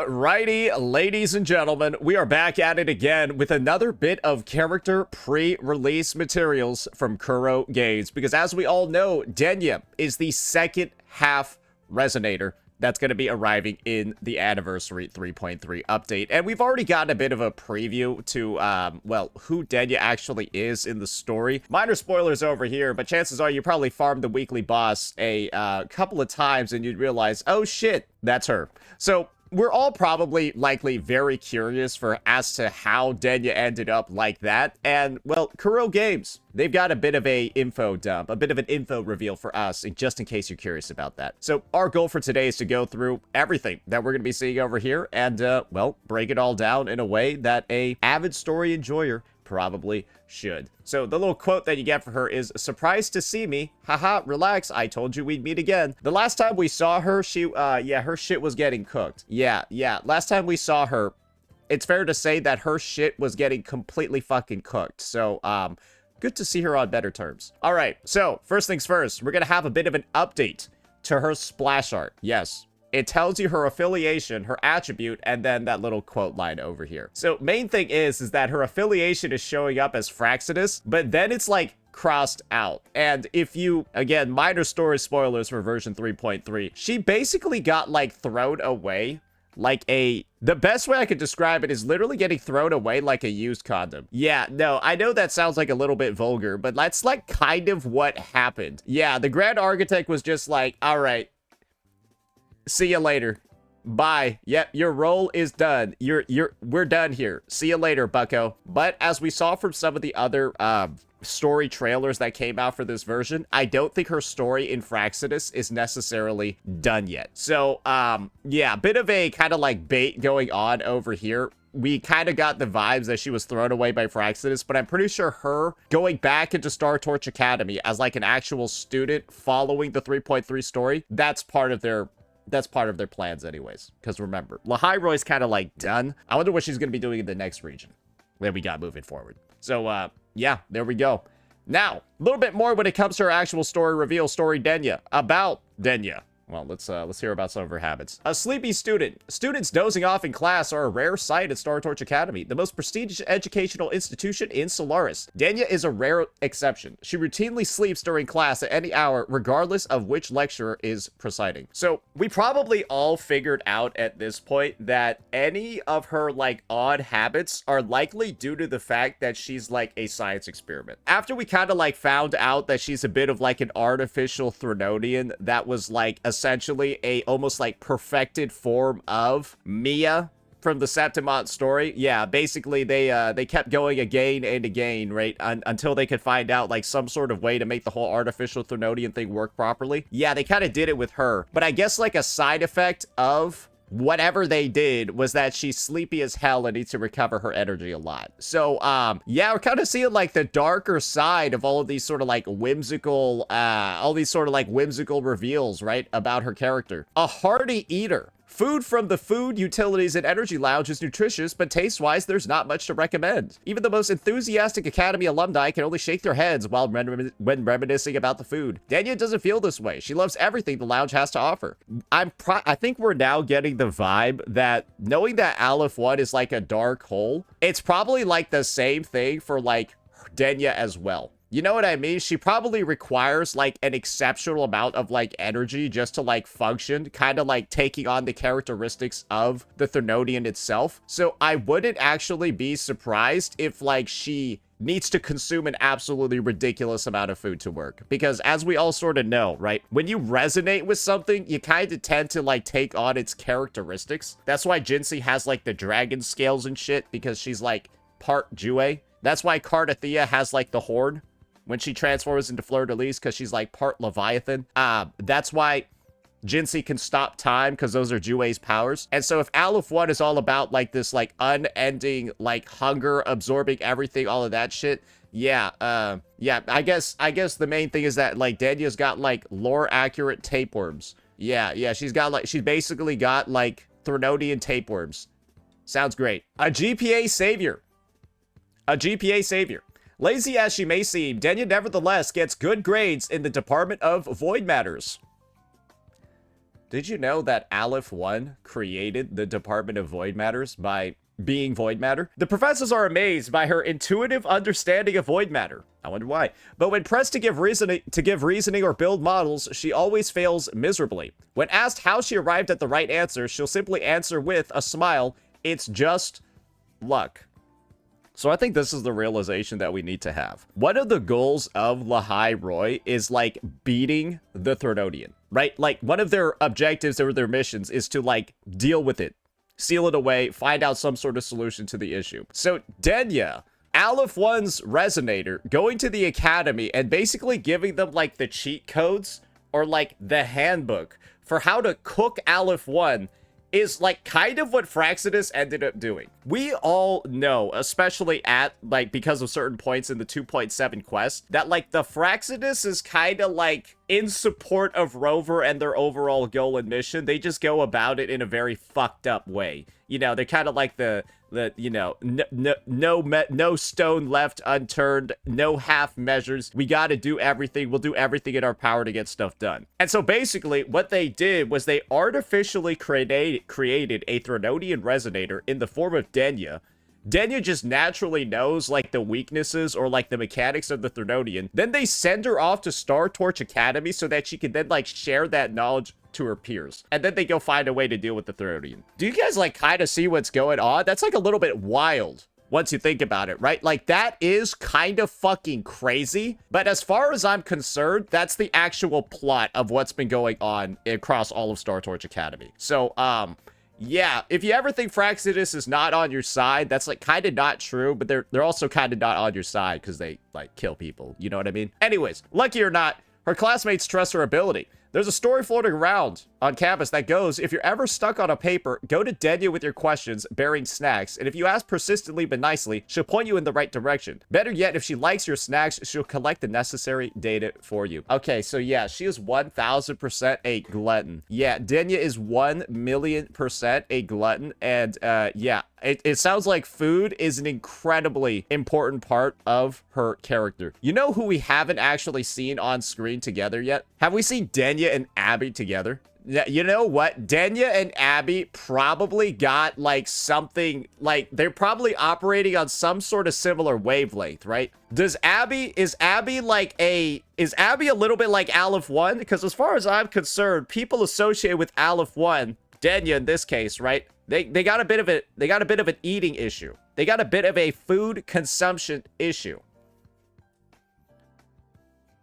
Alrighty, ladies and gentlemen, we are back at it again with another bit of character pre-release materials from Kuro Games. Because as we all know, Denia is the second half resonator that's going to be arriving in the Anniversary 3.3 update. And we've already gotten a bit of a preview to, well, who Denia actually is in the story. Minor spoilers over here, but chances are you probably farmed the weekly boss a couple of times and you'd realize, oh shit, that's her. So we're all probably likely very curious as to how Denia ended up like that. And, well, Kuro Games, they've got a bit of a info dump, a bit of an info reveal for us, just in case you're curious about that. So our goal for today is to go through everything that we're going to be seeing over here and, well, break it all down in a way that a avid story enjoyer probably should. So the little quote that you get for her is, "Surprised to see me. Haha, relax. I told you we'd meet again." The last time we saw her, yeah, her shit was getting cooked. Yeah. Last time we saw her, it's fair to say that her shit was getting completely fucking cooked. So, good to see her on better terms. All right. So first things first, we're going to have a bit of an update to her splash art. Yes. It tells you her affiliation, her attribute, and then that little quote line over here. So main thing is that her affiliation is showing up as Fraidus, but then it's like crossed out. And if you, again, minor story spoilers for version 3.3, she basically got like thrown away like the best way I could describe it is literally getting thrown away like a used condom. Yeah, no, I know that sounds like a little bit vulgar, but that's like kind of what happened. Yeah, the Grand Architect was just like, all right, see you later. Bye. Yep, your role is done. We're done here. See you later, bucko. But as we saw from some of the other story trailers that came out for this version, I don't think her story in Fraidus is necessarily done yet. So, yeah, bit of a kind of like bait going on over here. We kind of got the vibes that she was thrown away by Fraidus, but I'm pretty sure her going back into Star Torch Academy as like an actual student following the 3.3 story, that's part of their plans anyways. Because remember, Lahairoy's kind of like done. I wonder what she's going to be doing in the next region that we got moving forward. So, yeah, there we go. Now, a little bit more when it comes to her actual story reveal, story Denia, about Denia. Well, let's hear about some of her habits. A sleepy student. Students dozing off in class are a rare sight at Star Torch Academy, the most prestigious educational institution in Solaris. Denia is a rare exception. She routinely sleeps during class at any hour, regardless of which lecturer is presiding. So, we probably all figured out at this point that any of her, like, odd habits are likely due to the fact that she's, like, a science experiment. After we kind of, like, found out that she's a bit of, like, an artificial Threnodian that was, like, essentially a almost like perfected form of Mia from the Septimont story. Yeah, basically they kept going again and again, right, until they could find out like some sort of way to make the whole artificial Threnodian thing work properly. Yeah, they kind of did it with her, but I guess like a side effect of whatever they did was that she's sleepy as hell and needs to recover her energy a lot. So, yeah, we're kind of seeing like the darker side of all of these sort of like whimsical, reveals, right, about her character. A hearty eater. Food from the Food, Utilities, and Energy Lounge is nutritious, but taste-wise, there's not much to recommend. Even the most enthusiastic Academy alumni can only shake their heads when reminiscing about the food. Denia doesn't feel this way. She loves everything the lounge has to offer. I think we're now getting the vibe that knowing that Aleph 1 is like a dark hole, it's probably like the same thing for like Denia as well. You know what I mean? She probably requires, like, an exceptional amount of, like, energy just to, like, function, kind of, like, taking on the characteristics of the Threnodian itself. So I wouldn't actually be surprised if, like, she needs to consume an absolutely ridiculous amount of food to work. Because as we all sort of know, right, when you resonate with something, you kind of tend to, like, take on its characteristics. That's why Jinsei has, like, the dragon scales and shit, because she's, like, part Jue. That's why Cardathea has, like, the horn when she transforms into Fleur-de-Lis, because she's like part Leviathan. That's why Jinsei can stop time, because those are Jue's powers. And so if Aleph 1 is all about like this like unending like hunger, absorbing everything, all of that shit, yeah, I guess the main thing is that like Denia's got like lore accurate tapeworms. Yeah, she's basically got like Threnodian tapeworms. Sounds great. A GPA savior. Lazy as she may seem, Denia nevertheless gets good grades in the Department of Void Matters. Did you know that Aleph 1 created the Department of Void Matters by being void matter? The professors are amazed by her intuitive understanding of void matter. I wonder why. But when pressed to give reasoning or build models, she always fails miserably. When asked how she arrived at the right answer, she'll simply answer with a smile, "It's just luck." So I think this is the realization that we need to have. One of the goals of Lahai Roy is like beating the Thronodian, right? Like one of their objectives or their missions is to like deal with it, seal it away, find out some sort of solution to the issue. So Denia, Aleph 1's resonator, going to the academy and basically giving them like the cheat codes or like the handbook for how to cook Aleph 1 is like kind of what Fraidus ended up doing. We all know, especially at like because of certain points in the 2.7 quest, that like the Fraidus is kind of like in support of Rover and their overall goal and mission. They just go about it in a very fucked up way. You know, they're kind of like the you know, no stone left unturned, no half measures. We got to do everything. We'll do everything in our power to get stuff done. And so basically what they did was they artificially created a Thronodian resonator in the form of Denia. Denia just naturally knows like the weaknesses or like the mechanics of the Thronodian. Then they send her off to Star Torch Academy so that she can then like share that knowledge to her peers. And then they go find a way to deal with the Thronodian. Do you guys like kind of see what's going on? That's like a little bit wild once you think about it, right? Like that is kind of fucking crazy. But as far as I'm concerned, that's the actual plot of what's been going on across all of Star Torch Academy. So, yeah, if you ever think Fraidus is not on your side, that's like kind of not true, but they're also kind of not on your side because they like kill people. You know what I mean? Anyways, lucky or not, her classmates trust her ability. There's a story floating around on campus that goes, if you're ever stuck on a paper, go to Denia with your questions bearing snacks, and if you ask persistently but nicely, she'll point you in the right direction. Better yet, if she likes your snacks, she'll collect the necessary data for you. Okay, so yeah, she is 1000% a glutton. Yeah, Denia is 1,000,000% a glutton, and yeah, it sounds like food is an incredibly important part of her character. You know who we haven't actually seen on screen together yet? Have we seen Denia and Abby together? You know what? Denia and Abby probably got like something, like they're probably operating on some sort of similar wavelength, right? Is Abby a little bit like Aleph 1? Because as far as I'm concerned, people associated with Aleph 1, Denia in this case, right? They got a bit of an eating issue. They got a bit of a food consumption issue.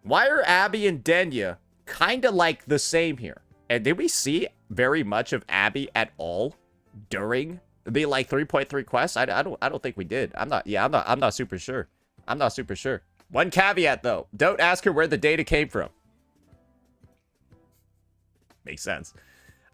Why are Abby and Denia kind of like the same here? And did we see very much of Abby at all during the like 3.3 quest? I don't think we did. I'm not super sure. I'm not super sure. One caveat though, don't ask her where the data came from. Makes sense.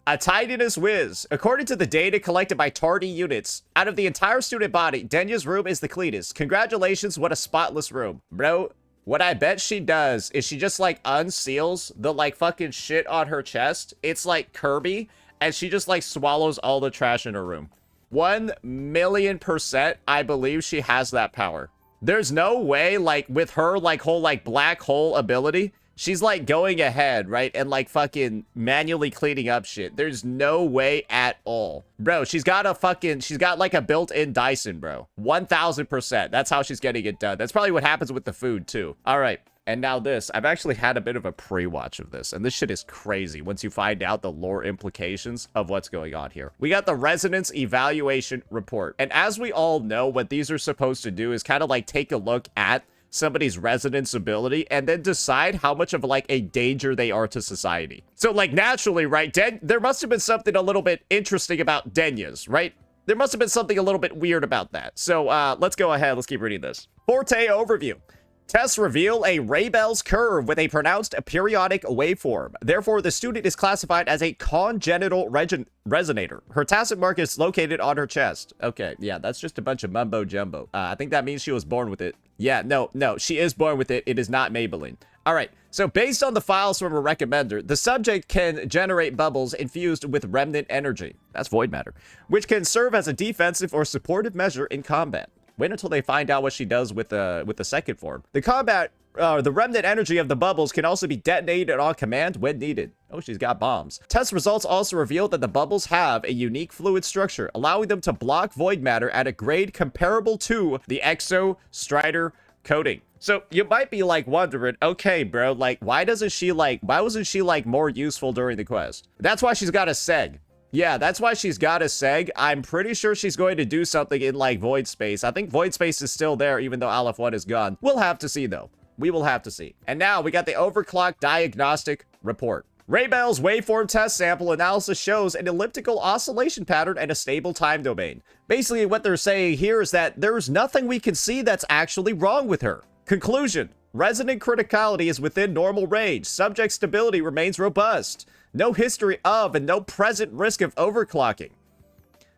A tidiness whiz. According to the data collected by tardy units, out of the entire student body, Denia's room is the cleanest. Congratulations, what a spotless room. Bro, what I bet she does is she just like unseals the like fucking shit on her chest. It's like Kirby, and she just like swallows all the trash in her room. 1,000,000% I believe she has that power. There's no way like with her like whole like black hole ability, she's like going ahead, right? And like fucking manually cleaning up shit. There's no way at all. Bro, she's got like a built-in Dyson, bro. 1000%. That's how she's getting it done. That's probably what happens with the food too. All right. And now this, I've actually had a bit of a pre-watch of this, and this shit is crazy once you find out the lore implications of what's going on here. We got the Resonance Evaluation Report. And as we all know, what these are supposed to do is kind of like take a look at somebody's resonance ability and then decide how much of like a danger they are to society. So like naturally, right, there must have been something a little bit interesting about Denia's, right? There must have been something a little bit weird about that. So let's go ahead. Let's keep reading this. Forte overview. Tests reveal a Raybell's curve with a pronounced periodic waveform. Therefore, the student is classified as a congenital resonator. Her tacit mark is located on her chest. Okay, yeah, that's just a bunch of mumbo jumbo. I think that means she was born with it. Yeah, no, she is born with it. It is not Maybelline. All right, so based on the files from a recommender, the subject can generate bubbles infused with remnant energy. That's void matter, which can serve as a defensive or supportive measure in combat. Wait until they find out what she does with the second form. The combat the remnant energy of the bubbles can also be detonated on command when needed. Oh, she's got bombs. Test results also revealed that the bubbles have a unique fluid structure, allowing them to block void matter at a grade comparable to the Exo Strider coating. So you might be like wondering, okay, bro, like why wasn't she like more useful during the quest? That's why she's got a seg. Yeah, that's why she's got a seg. I'm pretty sure she's going to do something in like void space. I think void space is still there even though Aleph 1 is gone. We'll have to see though. We will have to see. And now we got the overclock diagnostic report. Raybell's waveform test sample analysis shows an elliptical oscillation pattern and a stable time domain. Basically, what they're saying here is that there's nothing we can see that's actually wrong with her. Conclusion: resonant criticality is within normal range. Subject stability remains robust. No history of and no present risk of overclocking.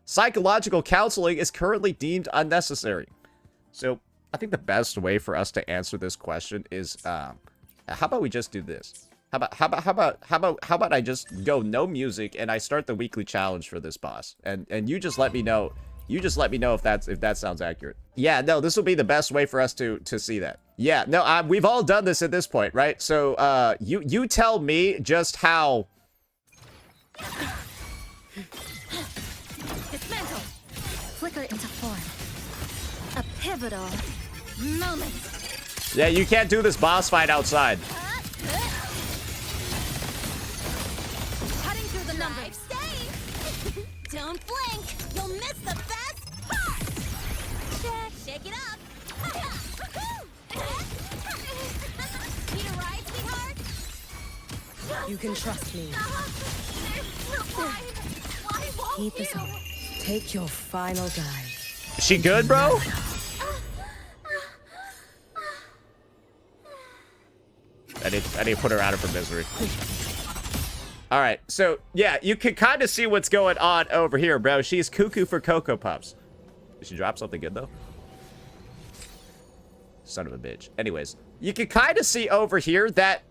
Psychological counseling is currently deemed unnecessary. So, I think the best way for us to answer this question is, how about we just do this? How about I just go no music and I start the weekly challenge for this boss, and you just let me know. You just let me know if that sounds accurate. Yeah, no, this will be the best way for us to see that. Yeah, no, we've all done this at this point, right? So, you tell me just how. Dismantle. Flicker into form. A pivotal moment. Yeah, you can't do this boss fight outside. Cutting through the numbers. Don't blink. You'll miss the best part. Shake it up. Need a ride, sweetheart? You can trust me. Why won't Keep this you? on. Take your final dive. Is she good, bro? I need to put her out of her misery. All right, so yeah, you can kind of see what's going on over here, bro. She's cuckoo for Cocoa Puffs. Did she drop something good though? Son of a bitch. Anyways, you can kind of see over here that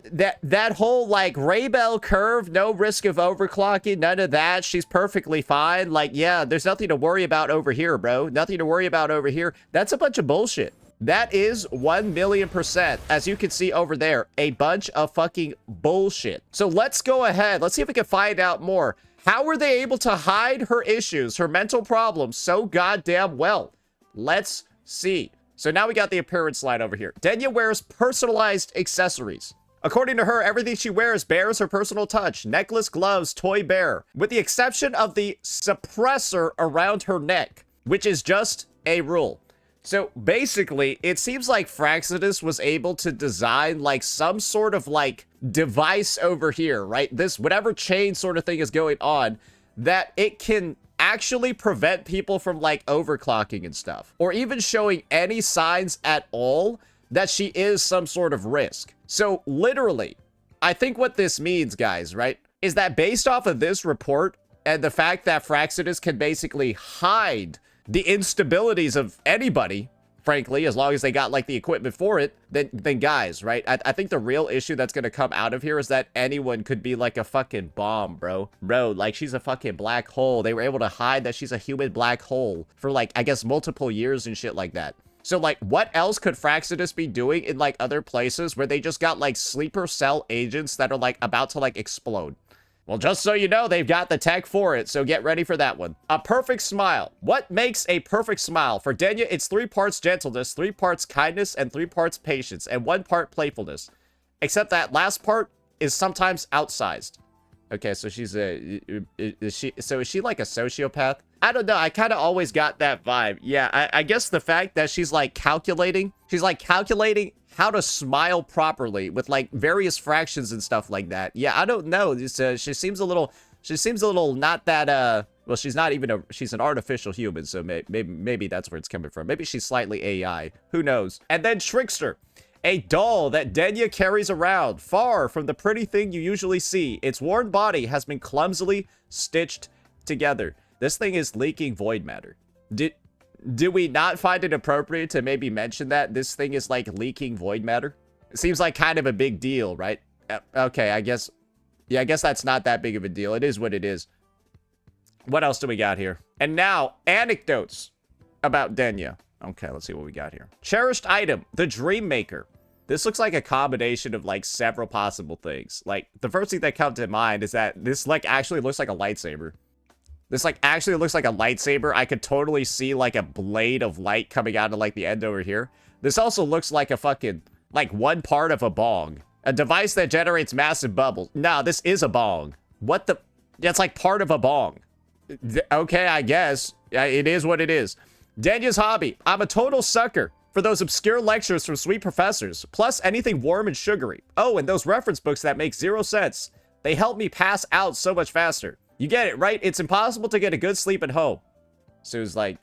whole like Raybell curve, no risk of overclocking, none of that. She's perfectly fine. Like, yeah, there's nothing to worry about over here, bro. Nothing to worry about over here. That's a bunch of bullshit. That is 1,000,000%, as you can see over there, a bunch of fucking bullshit. So let's go ahead. Let's see if we can find out more. How were they able to hide her issues, her mental problems so goddamn well? Let's see. So now we got the appearance slide over here. Denia wears personalized accessories. According to her, everything she wears bears her personal touch. Necklace, gloves, toy bear. With the exception of the suppressor around her neck, which is just a rule. So basically, it seems like Fraidus was able to design like some sort of like device over here, right? This whatever chain sort of thing is going on, that it can actually prevent people from like overclocking and stuff, or even showing any signs at all that she is some sort of risk. So literally, I think what this means, guys, right, is that based off of this report and the fact that Fraidus can basically hide the instabilities of anybody, frankly, as long as they got like the equipment for it, then guys, right? I think the real issue that's gonna come out of here is that anyone could be like a fucking bomb, bro. Bro, like she's a fucking black hole. They were able to hide that she's a human black hole for like, I guess, multiple years and shit like that. So like, what else could Fraidus be doing in like other places where they just got like sleeper cell agents that are like about to like explode? Well, just so you know, they've got the tech for it, so get ready for that one. A perfect smile. What makes a perfect smile? For Denia, it's 3 parts gentleness, 3 parts kindness, and 3 parts patience, and 1 part playfulness. Except that last part is sometimes outsized. Okay, so she's is she like a sociopath? I don't know, I kind of always got that vibe. Yeah, I guess the fact that she's like calculating how to smile properly with like various fractions and stuff like that. Yeah, I don't know. She seems a little not that, well, she's not even she's an artificial human, so maybe that's where it's coming from. Maybe she's slightly AI. Who knows? And then Trickster, a doll that Denia carries around, far from the pretty thing you usually see. Its worn body has been clumsily stitched together. This thing is leaking void matter. Did we not find it appropriate to maybe mention that this thing is like leaking void matter? It seems like kind of a big deal, right? Okay, I guess that's not that big of a deal. It is what it is. What else do we got here? And now, anecdotes about Denia. Okay, let's see what we got here. Cherished item, the Dream Maker. This looks like a combination of like several possible things. Like the first thing that comes to mind is that this like actually looks like a lightsaber. This like actually looks like a lightsaber. I could totally see like a blade of light coming out of like the end over here. This also looks like a fucking like one part of a bong. A device that generates massive bubbles. Nah, this is a bong. What the? That's like part of a bong. Okay, I guess. It is what it is. Denia's hobby. I'm a total sucker for those obscure lectures from sweet professors, plus anything warm and sugary. Oh, and those reference books that make 0 sense. They help me pass out so much faster. You get it, right? It's impossible to get a good sleep at home. So it's like,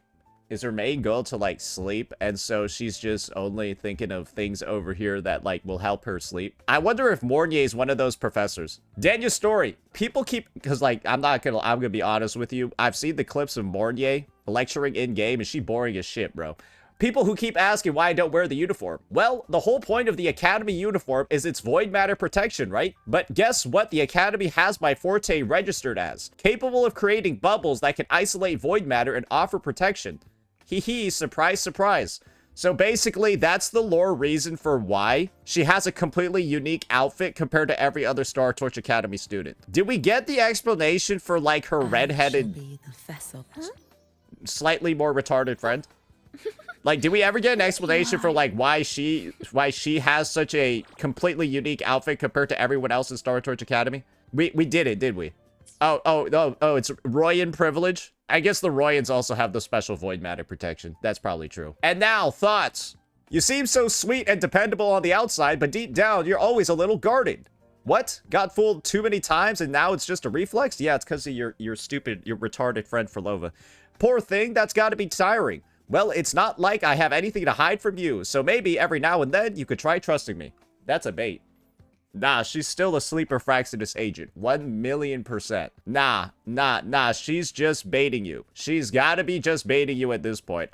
is her main goal to like sleep, and so she's just only thinking of things over here that like will help her sleep? I wonder if Mornier is one of those professors. Daniel's story. People keep, because like I'm gonna be honest with you. I've seen the clips of Mornier lecturing in game, and she boring as shit, bro. People who keep asking why I don't wear the uniform. Well, the whole point of the Academy uniform is its void matter protection, right? But guess what the Academy has my forte registered as? Capable of creating bubbles that can isolate void matter and offer protection. Hee hee, surprise, surprise. So basically, that's the lore reason for why she has a completely unique outfit compared to every other Star Torch Academy student. Did we get the explanation for like her redheaded, slightly more retarded friend? Like, did we ever get an explanation for like why she has such a completely unique outfit compared to everyone else in Star Torch Academy? We did it, did we? Oh, it's Royan privilege. I guess the Royans also have the special void matter protection. That's probably true. And now, thoughts. You seem so sweet and dependable on the outside, but deep down, you're always a little guarded. What? Got fooled too many times and now it's just a reflex? Yeah, it's because of your retarded friend Frolova. Poor thing, that's got to be tiring. Well, it's not like I have anything to hide from you, so maybe every now and then you could try trusting me. That's a bait. Nah, she's still a sleeper Fraxidus agent. 1,000,000%. Nah, she's just baiting you. She's gotta be just baiting you at this point.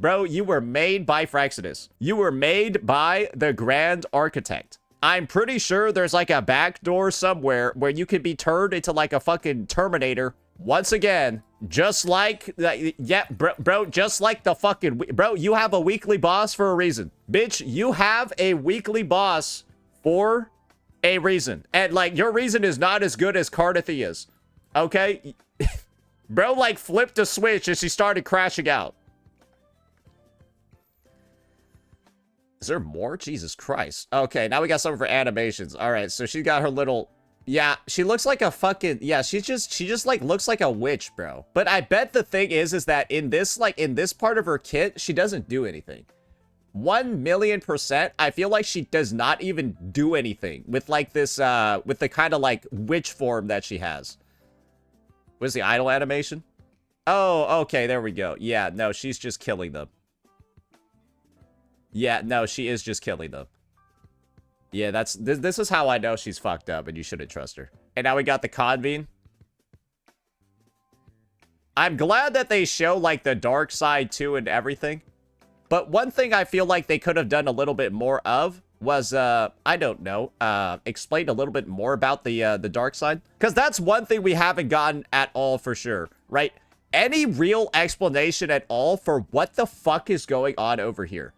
Bro, you were made by Fraxidus. You were made by the Grand Architect. I'm pretty sure there's like a back door somewhere where you could be turned into like a fucking Terminator. Once again, just like, yeah, bro, just like the fucking, bro, you have a weekly boss for a reason. Bitch, you have a weekly boss for a reason. And like, your reason is not as good as Cardathia's. Okay? Bro, like, flipped a switch and she started crashing out. Is there more? Jesus Christ. Okay, now we got some of her animations. All right, so she got her little... Yeah, she looks like a fucking... Yeah, she just like looks like a witch, bro. But I bet the thing is that in this, like, in this part of her kit, she doesn't do anything. 1,000,000%, I feel like she does not even do anything with like this, with the kind of like witch form that she has. What's the idol animation? Oh, okay, there we go. Yeah, no, she's just killing them. Yeah, no, she is just killing them. Yeah, this is how I know she's fucked up and you shouldn't trust her. And now we got the convene. I'm glad that they show like the dark side too and everything. But one thing I feel like they could have done a little bit more of was, I don't know, explain a little bit more about the dark side. Because that's one thing we haven't gotten at all for sure, right? Any real explanation at all for what the fuck is going on over here?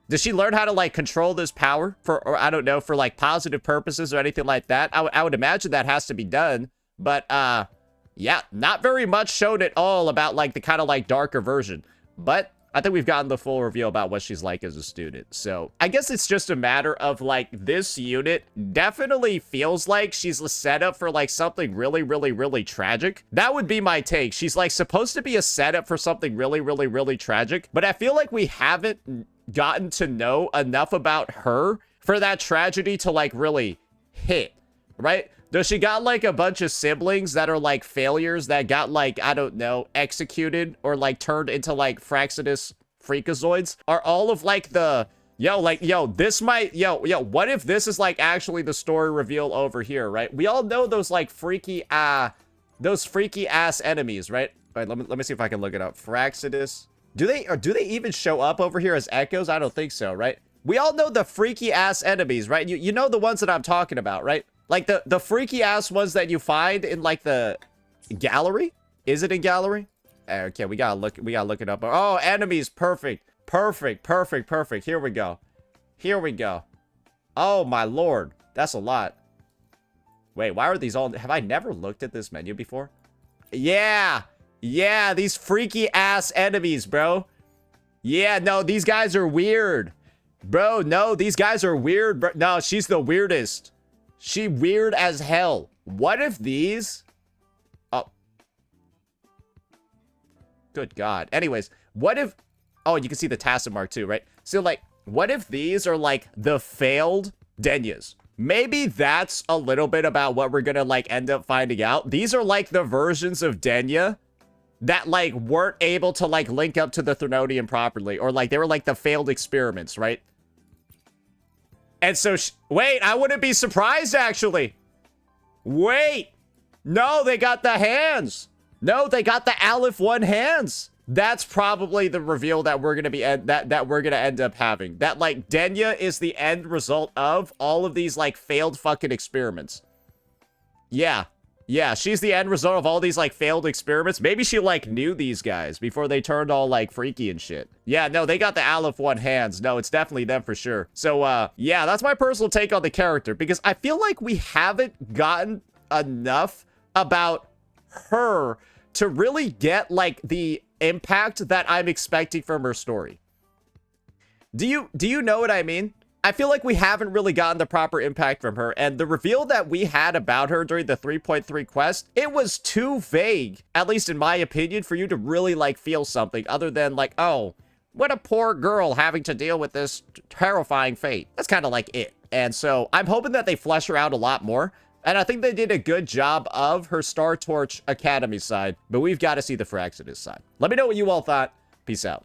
Does she learn how to, like, control this power for, or I don't know, for, like, positive purposes or anything like that? I would imagine that has to be done. But, yeah, not very much shown at all about, like, the kind of, like, darker version. But I think we've gotten the full reveal about what she's like as a student. So I guess it's just a matter of, like, this unit definitely feels like she's a setup for, like, something really, really, really tragic. That would be my take. She's, like, supposed to be a setup for something really, really, really tragic. But I feel like we haven't gotten to know enough about her for that tragedy to like really hit, right? Does she got like a bunch of siblings that are like failures that got like, I don't know, executed or like turned into like Fraxidus freakazoids? Are all of like the, this might, what if this is like actually the story reveal over here, right? We all know those like freaky ass enemies, right? All right, let me see if I can look it up. Fraxidus. Do they even show up over here as echoes? I don't think so, right? We all know the freaky ass enemies, right? You know the ones that I'm talking about, right? Like the freaky ass ones that you find in like the gallery? Is it in gallery? Okay, we gotta look it up. Oh, enemies, perfect. Here we go. Here we go. Oh, my lord. That's a lot. Wait, why are these all... Have I never looked at this menu before? Yeah. Yeah, these freaky-ass enemies, bro. Yeah, no, these guys are weird. Bro, no, these guys are weird. Bro. No, she's the weirdest. She weird as hell. What if these... Oh. Good God. Anyways, what if... Oh, you can see the Tacit mark too, right? So, like, what if these are, like, the failed Denias? Maybe that's a little bit about what we're gonna, like, end up finding out. These are, like, the versions of Denia that, like, weren't able to, like, link up to the Threnodian properly. Or, like, they were, like, the failed experiments, right? And so, wait, I wouldn't be surprised, actually. Wait. No, they got the hands. No, they got the Aleph 1 hands. That's probably the reveal that we're gonna be that we're gonna end up having. That, like, Denia is the end result of all of these, like, failed fucking experiments. Yeah. Yeah, she's the end result of all these, like, failed experiments. Maybe she, like, knew these guys before they turned all, like, freaky and shit. Yeah, no, they got the Aleph 1 hands. No, it's definitely them for sure. So, yeah, that's my personal take on the character, because I feel like we haven't gotten enough about her to really get, like, the impact that I'm expecting from her story. Do you know what I mean? I feel like we haven't really gotten the proper impact from her, and the reveal that we had about her during the 3.3 quest, it was too vague, at least in my opinion, for you to really, like, feel something other than, like, oh, what a poor girl having to deal with this terrifying fate. That's kind of like it. And so I'm hoping that they flesh her out a lot more, and I think they did a good job of her Star Torch Academy side, but we've got to see the Fraxidus side. Let me know what you all thought. Peace out.